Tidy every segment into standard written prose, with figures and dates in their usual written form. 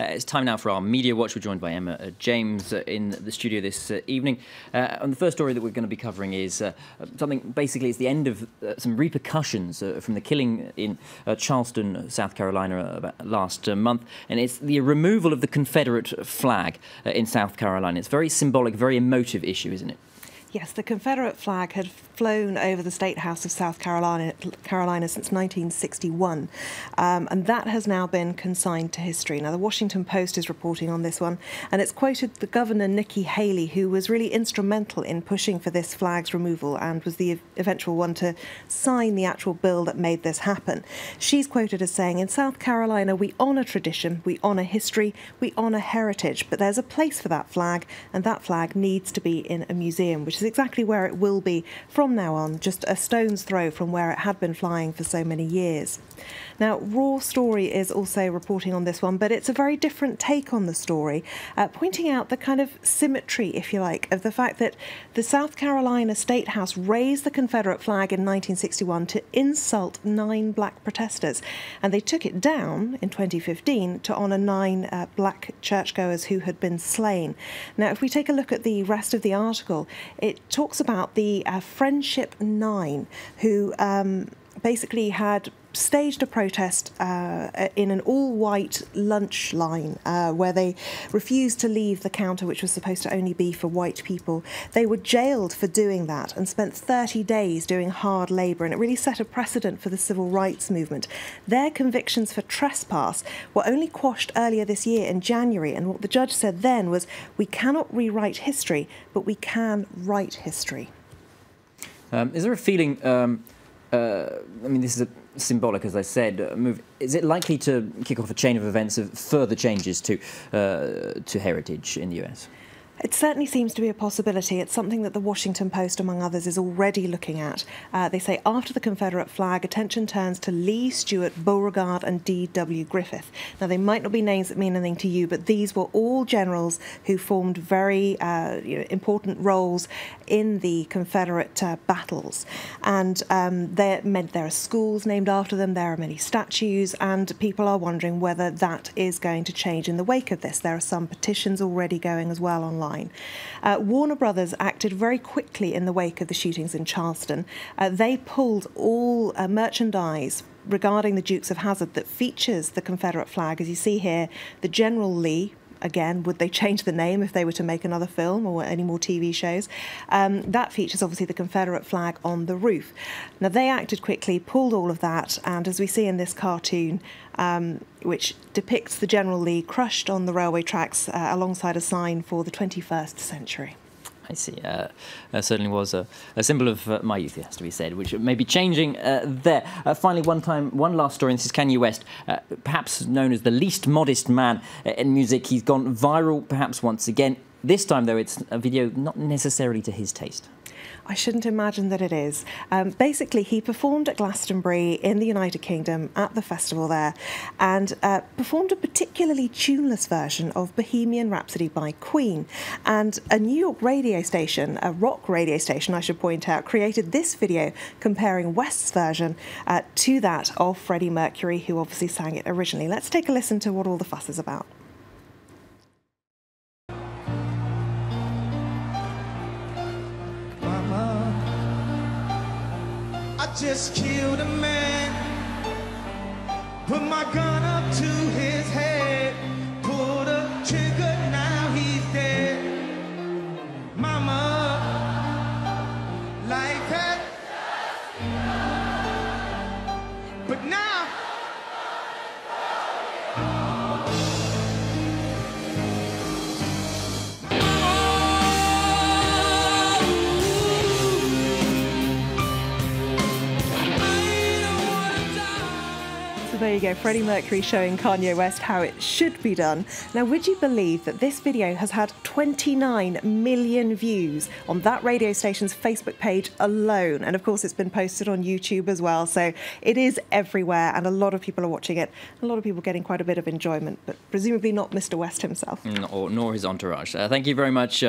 It's time now for our Media Watch. We're joined by Emma James in the studio this evening. And the first story that we're going to be covering is something, basically, it's the end of some repercussions from the killing in Charleston, South Carolina last month. And it's the removal of the Confederate flag in South Carolina. It's a very symbolic, very emotive issue, isn't it? Yes, the Confederate flag had flown over the State House of South Carolina since 1961, and that has now been consigned to history. Now, the Washington Post is reporting on this one, and it's quoted the Governor Nikki Haley, who was really instrumental in pushing for this flag's removal and was the eventual one to sign the actual bill that made this happen. She's quoted as saying, "In South Carolina, we honour tradition, we honour history, we honour heritage, but there's a place for that flag, and that flag needs to be in a museum," which is exactly where it will be from now on, just a stone's throw from where it had been flying for so many years. Now, Raw Story is also reporting on this one, but it's a very different take on the story, pointing out the kind of symmetry, if you like, of the fact that the South Carolina State House raised the Confederate flag in 1961 to insult 9 black protesters, and they took it down in 2015 to honour 9 black churchgoers who had been slain. Now, if we take a look at the rest of the article, it talks about the Friendship 9, who basically had staged a protest in an all-white lunch line where they refused to leave the counter, which was supposed to only be for white people. They were jailed for doing that and spent 30 days doing hard labour, and it really set a precedent for the civil rights movement. Their convictions for trespass were only quashed earlier this year in January, and what the judge said then was, "We cannot rewrite history, but we can write history." Is there a feeling, I mean, this is a symbolic, as I said, move. Is it likely to kick off a chain of events of further changes to heritage in the US? It certainly seems to be a possibility. It's something that the Washington Post, among others, is already looking at. They say after the Confederate flag, attention turns to Lee, Stewart, Beauregard and D.W. Griffith. Now, they might not be names that mean anything to you, but these were all generals who formed very important roles in the Confederate battles. And there are schools named after them, there are many statues, and people are wondering whether that is going to change in the wake of this. There are some petitions already going as well online. Warner Brothers acted very quickly in the wake of the shootings in Charleston. They pulled all merchandise regarding the Dukes of Hazzard that features the Confederate flag. As you see here, the General Lee. Again, would they change the name if they were to make another film or any more TV shows? That features, obviously, the Confederate flag on the roof. Now, they acted quickly, pulled all of that, and as we see in this cartoon, which depicts the General Lee crushed on the railway tracks alongside a sign for the 21st century. I see. That certainly was a symbol of my youth, it has to be said, which may be changing there. Finally, one last story, and this is Kanye West, perhaps known as the least modest man in music. He's gone viral, perhaps once again. This time, though, it's a video not necessarily to his taste. I shouldn't imagine that it is. Basically, he performed at Glastonbury in the United Kingdom at the festival there and performed a particularly tuneless version of Bohemian Rhapsody by Queen. And a New York radio station, a rock radio station, I should point out, created this video comparing West's version to that of Freddie Mercury, who obviously sang it originally. Let's take a listen to what all the fuss is about. I just killed a man, put my gun up to his head, pulled a trigger, now he's dead. Mama, life had, but now there you go, Freddie Mercury showing Kanye West how it should be done. Now, would you believe that this video has had 29 million views on that radio station's Facebook page alone? And of course, it's been posted on YouTube as well. So it is everywhere, and a lot of people are watching it. A lot of people getting quite a bit of enjoyment, but presumably not Mr. West himself. Nor his entourage. Thank you very much,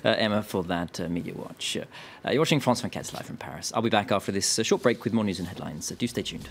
Emma, for that Media Watch. You're watching France 24 live from Paris. I'll be back after this short break with more news and headlines. Do stay tuned.